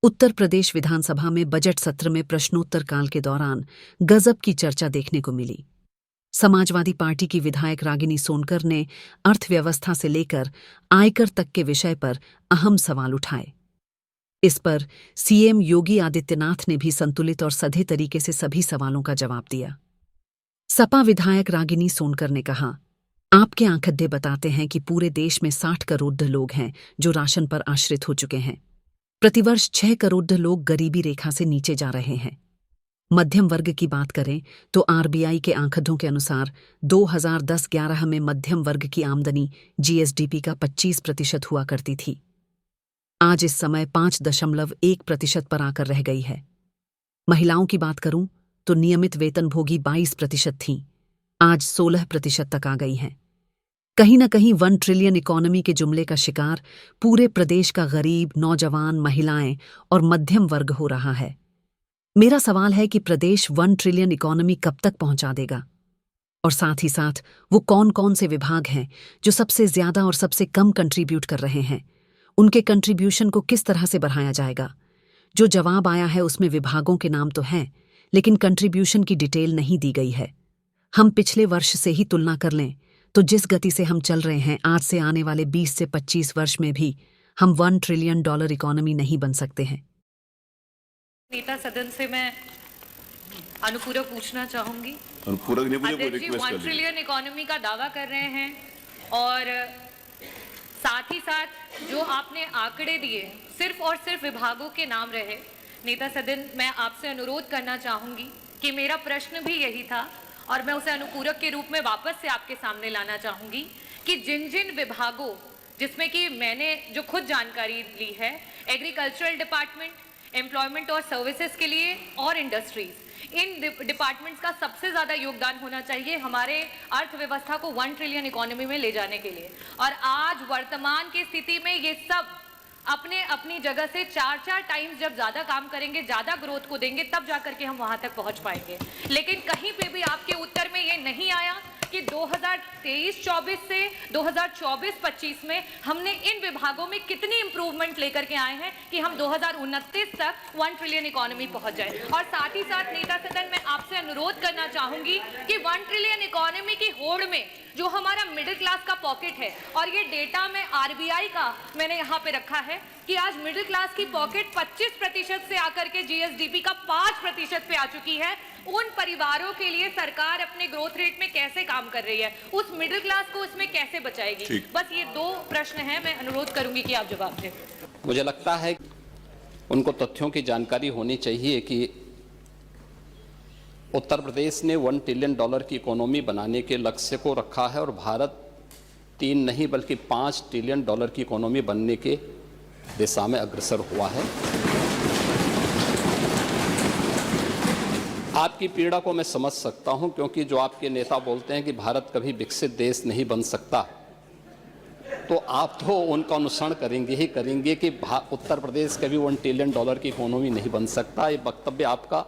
उत्तर प्रदेश विधानसभा में बजट सत्र में प्रश्नोत्तर काल के दौरान गजब की चर्चा देखने को मिली। समाजवादी पार्टी की विधायक रागिनी सोनकर ने अर्थव्यवस्था से लेकर आयकर तक के विषय पर अहम सवाल उठाए। इस पर सीएम योगी आदित्यनाथ ने भी संतुलित और सधे तरीके से सभी सवालों का जवाब दिया। सपा विधायक रागिनी सोनकर ने कहा, आपके आंकड़े बताते हैं कि पूरे देश में 60 करोड़ लोग हैं जो राशन पर आश्रित हो चुके हैं। प्रतिवर्ष 6 करोड़ लोग गरीबी रेखा से नीचे जा रहे हैं। मध्यम वर्ग की बात करें तो आरबीआई के आंकड़ों के अनुसार 2010-11 में मध्यम वर्ग की आमदनी जीएसडीपी का 25% हुआ करती थी। आज इस समय 5.1% पर आकर रह गई है। महिलाओं की बात करूं तो नियमित वेतनभोगी 22% थीं, आज 16% तक आ गई हैं। कहीं न कहीं 1 ट्रिलियन इकोनॉमी के जुमले का शिकार पूरे प्रदेश का गरीब, नौजवान, महिलाएं और मध्यम वर्ग हो रहा है। मेरा सवाल है कि प्रदेश 1 ट्रिलियन इकोनॉमी कब तक पहुंचा देगा? और साथ ही साथ वो कौन-कौन से विभाग हैं जो सबसे ज्यादा और सबसे कम कंट्रीब्यूट कर रहे हैं? उनके कंट्रीब्यूशन को किस तरह से बढ़ाया जाएगा? जो जवाब आया है उसमें विभागों के नाम तो हैं, लेकिन कंट्रीब्यूशन की डिटेल नहीं दी गई है। हम पिछले वर्ष से ही तुलना कर लें तो जिस गति से हम चल रहे हैं, आज से आने वाले 20 से 25 वर्ष में भी हम $1 ट्रिलियन इकोनॉमी नहीं बन सकते हैं। नेता सदन से मैं अनुपूरक पूछना चाहूंगी। अनुपूरक नहीं पूछे, कोई अध्यक्ष जी रिक्वेस्ट 1 ट्रिलियन इकोनॉमी का दावा कर रहे हैं और साथ ही साथ जो आपने आंकड़े दिए सिर्फ और सिर्फ विभागों के नाम रहे। नेता सदन, मैं आपसे अनुरोध करना चाहूंगी कि मेरा प्रश्न भी यही था और मैं उसे अनुपूरक के रूप में वापस से आपके सामने लाना चाहूंगी कि जिन जिन विभागों, जिसमें कि मैंने जो खुद जानकारी ली है, एग्रीकल्चरल डिपार्टमेंट, एम्प्लॉयमेंट और सर्विसेज के लिए और इंडस्ट्रीज, इन डिपार्टमेंट्स का सबसे ज्यादा योगदान होना चाहिए हमारे अर्थव्यवस्था को 1 ट्रिलियन इकोनॉमी में ले जाने के लिए। और आज वर्तमान की स्थिति में ये सब अपने अपनी जगह से 4-4 टाइम्स जब ज्यादा काम करेंगे, ज्यादा ग्रोथ को देंगे, तब जाकर के हम वहां तक पहुंच पाएंगे। लेकिन कहीं पे भी आपके उत्तर में ये नहीं आया कि 2023-24 से 2024-25 में हमने इन विभागों में कितनी इंप्रूवमेंट लेकर के आए हैं कि हम 2029 तक 1 ट्रिलियन इकोनॉमी पहुंच जाए। और साथ ही साथ नेता सदन, मैं आपसे अनुरोध करना चाहूंगी कि 1 ट्रिलियन इकोनॉमी की होड़ में जो हमारा मिडिल क्लास का पॉकेट है, और ये डेटा में आरबीआई का मैंने यहाँ पे रखा है कि आज मिडिल क्लास की पॉकेट 25% से आकर के जीएसडीपी का 5% पे आ चुकी है। उन परिवारों के लिए सरकार अपने ग्रोथ रेट में कैसे काम कर रही है, उस मिडिल क्लास को इसमें कैसे बचाएगी? बस ये 2 प्रश्न हैं, मैं अनुरोध करूंगी कि आप जवाब दें। मुझे लगता है उनको तथ्यों की जानकारी होनी चाहिए कि उत्तर प्रदेश ने $1 ट्रिलियन की इकोनॉमी बनाने के लक्ष्य को रखा है और भारत 3 नहीं बल्कि $5 ट्रिलियन की इकोनॉमी बनने के दिशा में अग्रसर हुआ है। आपकी पीड़ा को मैं समझ सकता हूं, क्योंकि जो आपके नेता बोलते हैं कि भारत कभी विकसित देश नहीं बन सकता, तो आप तो उनका अनुसरण करेंगे ही करेंगे कि उत्तर प्रदेश कभी $1 ट्रिलियन की इकोनॉमी नहीं बन सकता। ये वक्तव्य आपका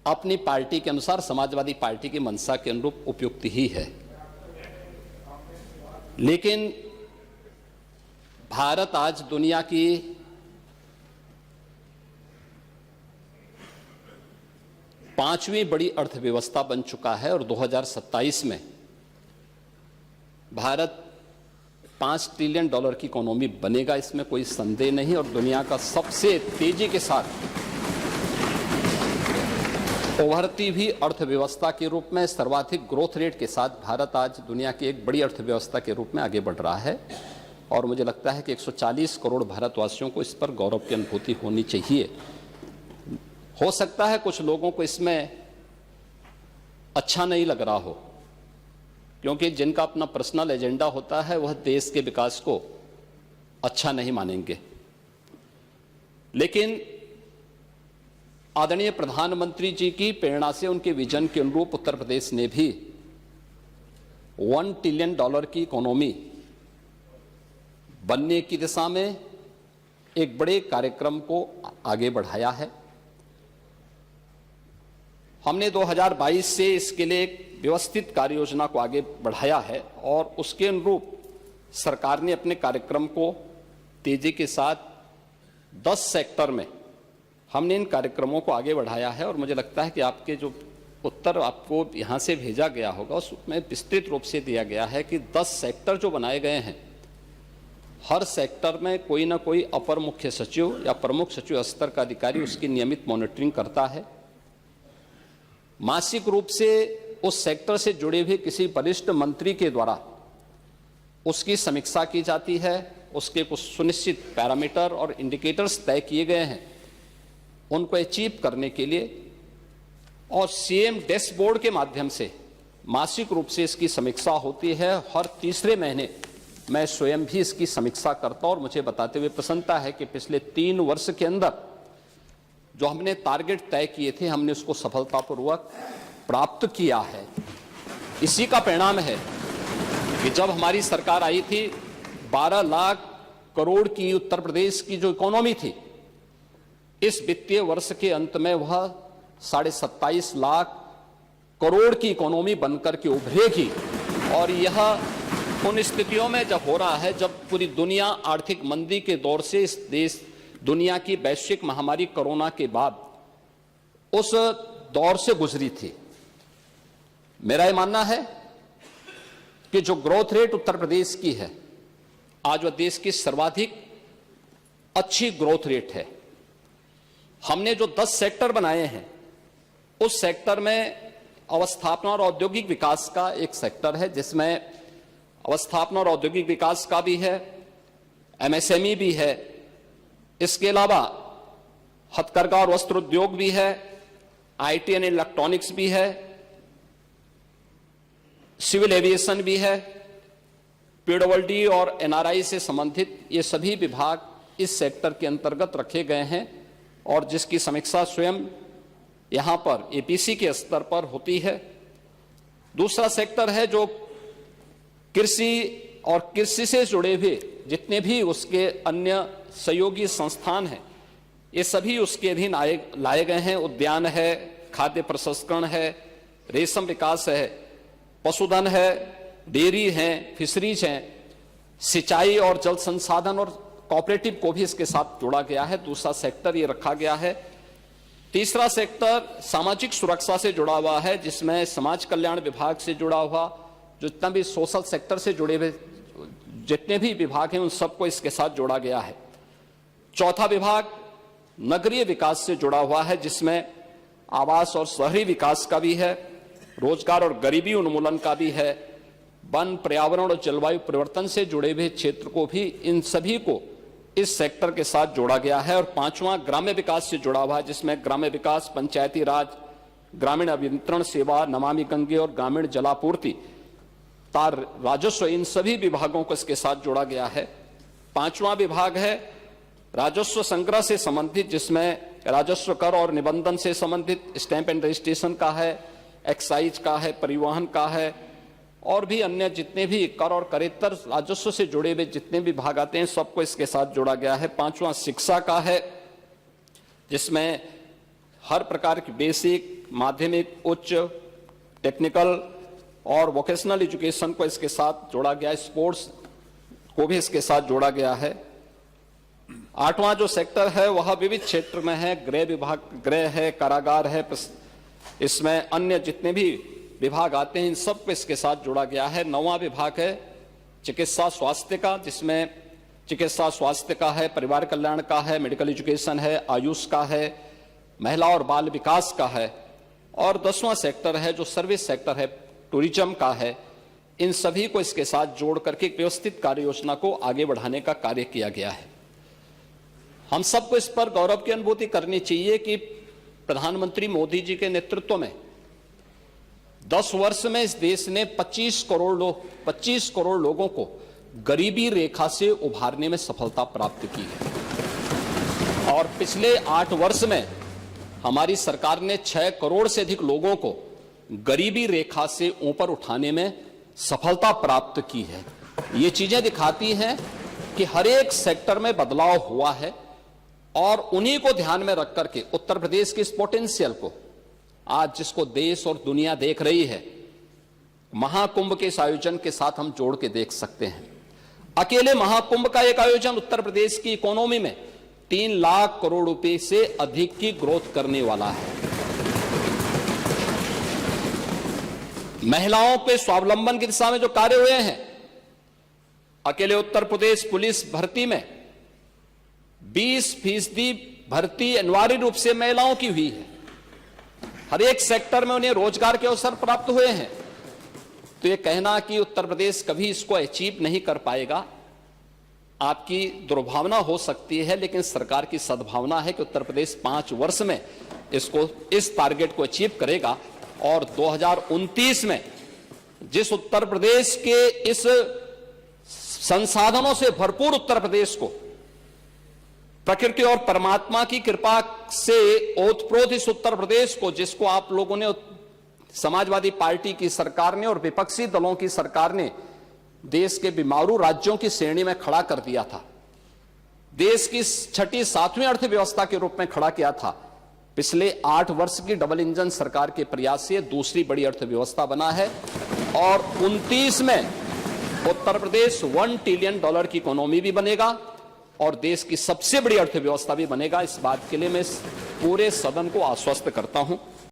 अपनी पार्टी के अनुसार, समाजवादी पार्टी की मंशा के अनुरूप उपयुक्त ही है। लेकिन भारत आज दुनिया की 5वीं बड़ी अर्थव्यवस्था बन चुका है और 2027 में भारत $5 ट्रिलियन की इकोनॉमी बनेगा, इसमें कोई संदेह नहीं। और दुनिया का सबसे तेजी के साथ उभरती हुई अर्थव्यवस्था के रूप में, सर्वाधिक ग्रोथ रेट के साथ भारत आज दुनिया की एक बड़ी अर्थव्यवस्था के रूप में आगे बढ़ रहा है। और मुझे लगता है कि 140 करोड़ भारतवासियों को इस पर गौरव की अनुभूति होनी चाहिए। हो सकता है कुछ लोगों को इसमें अच्छा नहीं लग रहा हो, क्योंकि जिनका अपना पर्सनल एजेंडा होता है वह देश के विकास को अच्छा नहीं मानेंगे। लेकिन आदरणीय प्रधानमंत्री जी की प्रेरणा से, उनके विजन के अनुरूप उत्तर प्रदेश ने भी $1 ट्रिलियन की इकोनॉमी बनने की दिशा में एक बड़े कार्यक्रम को आगे बढ़ाया है। हमने 2022 से इसके लिए एक व्यवस्थित कार्य योजना को आगे बढ़ाया है और उसके अनुरूप सरकार ने अपने कार्यक्रम को तेजी के साथ 10 सेक्टर में हमने इन कार्यक्रमों को आगे बढ़ाया है और मुझे लगता है कि आपके जो उत्तर आपको यहाँ से भेजा गया होगा उसमें विस्तृत रूप से दिया गया है कि 10 सेक्टर जो बनाए गए हैं, हर सेक्टर में कोई ना कोई अपर मुख्य सचिव या प्रमुख सचिव स्तर का अधिकारी उसकी नियमित मॉनिटरिंग करता है। मासिक रूप से उस सेक्टर से जुड़े हुए किसी वरिष्ठ मंत्री के द्वारा उसकी समीक्षा की जाती है। उसके कुछ सुनिश्चित पैरामीटर और इंडिकेटर्स तय किए गए हैं उनको अचीव करने के लिए, और सीएम डैशबोर्ड के माध्यम से मासिक रूप से इसकी समीक्षा होती है। हर तीसरे महीने मैं स्वयं भी इसकी समीक्षा करता हूं और मुझे बताते हुए प्रसन्नता है कि पिछले 3 वर्ष के अंदर जो हमने टारगेट तय किए थे हमने उसको सफलतापूर्वक प्राप्त किया है। इसी का परिणाम है कि जब हमारी सरकार आई थी 12 लाख करोड़ की उत्तर प्रदेश की जो इकोनॉमी थी, इस वित्तीय वर्ष के अंत में वह 27.5 लाख करोड़ की इकोनॉमी बनकर के उभरेगी। और यह उन स्थितियों में जब हो रहा है जब पूरी दुनिया आर्थिक मंदी के दौर से इस देश दुनिया की वैश्विक महामारी कोरोना के बाद उस दौर से गुजरी थी। मेरा यह मानना है कि जो ग्रोथ रेट उत्तर प्रदेश की है आज वह देश की सर्वाधिक अच्छी ग्रोथ रेट है। हमने जो 10 सेक्टर बनाए हैं उस सेक्टर में अवस्थापना और औद्योगिक विकास का एक सेक्टर है जिसमें अवस्थापना और औद्योगिक विकास का भी है, एमएसएमई भी है, इसके अलावा हथकरघा और वस्त्र उद्योग भी है, आईटी एंड इलेक्ट्रॉनिक्स भी है, सिविल एविएशन भी है, पीडब्ल्यूडी और एनआरआई से संबंधित ये सभी विभाग इस सेक्टर के अंतर्गत रखे गए हैं और जिसकी समीक्षा स्वयं यहां पर एपीसी के स्तर पर होती है। दूसरा सेक्टर है जो कृषि और कृषि से जुड़े हुए जितने भी उसके अन्य सहयोगी संस्थान हैं ये सभी उसके अधीन लाए गए हैं। उद्यान है, खाद्य प्रसंस्करण है, रेशम विकास है, पशुधन है, डेयरी है, फिशरीज हैं, सिंचाई और जल संसाधन और कोऑपरेटिव को भी इसके साथ जोड़ा गया है। दूसरा सेक्टर ये रखा गया है। तीसरा सेक्टर सामाजिक सुरक्षा से जुड़ा हुआ है जिसमें समाज कल्याण विभाग से जुड़ा हुआ जो जितना भी सोशल सेक्टर से जुड़े हुए जितने भी विभाग हैं उन सबको इसके साथ जोड़ा गया है। चौथा विभाग नगरीय विकास से जुड़ा हुआ है जिसमें आवास और शहरी विकास का भी है, रोजगार और गरीबी उन्मूलन का भी है, वन, पर्यावरण और जलवायु परिवर्तन से जुड़े हुए क्षेत्र को भी, इन सभी को इस सेक्टर के साथ जोड़ा गया है। और पांचवां ग्राम्य विकास से जुड़ा हुआ है जिसमें ग्राम्य विकास, पंचायती राज, ग्रामीण अभियंत्रण सेवा, नमामि गंगे और ग्रामीण जलापूर्ति, तार राजस्व, इन सभी विभागों को इसके साथ जोड़ा गया है। पांचवां विभाग है राजस्व संग्रह से संबंधित जिसमें राजस्व कर और निबंधन से संबंधित स्टैंप एंड रजिस्ट्रेशन का है, एक्साइज का है, परिवहन का है और भी अन्य जितने भी कर और करेत्तर राजस्व से जुड़े हुए जितने भी विभाग आते हैं सबको इसके साथ जोड़ा गया है। पांचवां शिक्षा का है जिसमें हर प्रकार की बेसिक, माध्यमिक, उच्च, टेक्निकल और वोकेशनल एजुकेशन को इसके साथ जोड़ा गया है। स्पोर्ट्स को भी इसके साथ जोड़ा गया है। आठवां जो सेक्टर है वह विविध क्षेत्र में है, गृह विभाग, गृह है, कारागार है, इसमें अन्य जितने भी विभाग आते हैं इन सब को इसके साथ जोड़ा गया है। नौवां विभाग है चिकित्सा स्वास्थ्य का जिसमें चिकित्सा स्वास्थ्य का है, परिवार कल्याण का है, मेडिकल एजुकेशन है, आयुष का है, महिला और बाल विकास का है। और 10वां सेक्टर है जो सर्विस सेक्टर है, टूरिज्म का है। इन सभी को इसके साथ जोड़ करके एक व्यवस्थित कार्य योजना को आगे बढ़ाने का कार्य किया गया है। हम सबको इस पर गौरव की अनुभूति करनी चाहिए कि प्रधानमंत्री मोदी जी के नेतृत्व में 10 वर्ष में इस देश ने 25 करोड़ लोगों को गरीबी रेखा से उभारने में सफलता प्राप्त की है। और पिछले 8 वर्ष में हमारी सरकार ने 6 करोड़ से अधिक लोगों को गरीबी रेखा से ऊपर उठाने में सफलता प्राप्त की है। ये चीजें दिखाती हैं कि हर एक सेक्टर में बदलाव हुआ है और उन्हीं को ध्यान में रख करके उत्तर प्रदेश की इस पोटेंशियल को आज जिसको देश और दुनिया देख रही है, महाकुंभ के इस आयोजन के साथ हम जोड़ के देख सकते हैं। अकेले महाकुंभ का एक आयोजन उत्तर प्रदेश की इकोनॉमी में 3 लाख करोड़ रुपए से अधिक की ग्रोथ करने वाला है। महिलाओं पे स्वावलंबन की दिशा में जो कार्य हुए हैं, अकेले उत्तर प्रदेश पुलिस भर्ती में 20% भर्ती अनिवार्य रूप से महिलाओं की हुई है। हर एक सेक्टर में उन्हें रोजगार के अवसर प्राप्त हुए हैं। तो ये कहना कि उत्तर प्रदेश कभी इसको अचीव नहीं कर पाएगा, आपकी दुर्भावना हो सकती है, लेकिन सरकार की सद्भावना है कि उत्तर प्रदेश 5 वर्ष में इस टारगेट को अचीव करेगा। और 2029 में जिस उत्तर प्रदेश के इस संसाधनों से भरपूर उत्तर प्रदेश को प्रकृति और परमात्मा की कृपा से ओतप्रोत इस उत्तर प्रदेश को, जिसको आप लोगों ने, समाजवादी पार्टी की सरकार ने और विपक्षी दलों की सरकार ने देश के बीमारू राज्यों की श्रेणी में खड़ा कर दिया था, देश की 6ठी 7वीं अर्थव्यवस्था के रूप में खड़ा किया था, पिछले 8 वर्ष की डबल इंजन सरकार के प्रयास से दूसरी बड़ी अर्थव्यवस्था बना है। और 29 में उत्तर प्रदेश $1 ट्रिलियन की इकोनॉमी भी बनेगा और देश की सबसे बड़ी अर्थव्यवस्था भी बनेगा। इस बात के लिए मैं पूरे सदन को आश्वस्त करता हूं।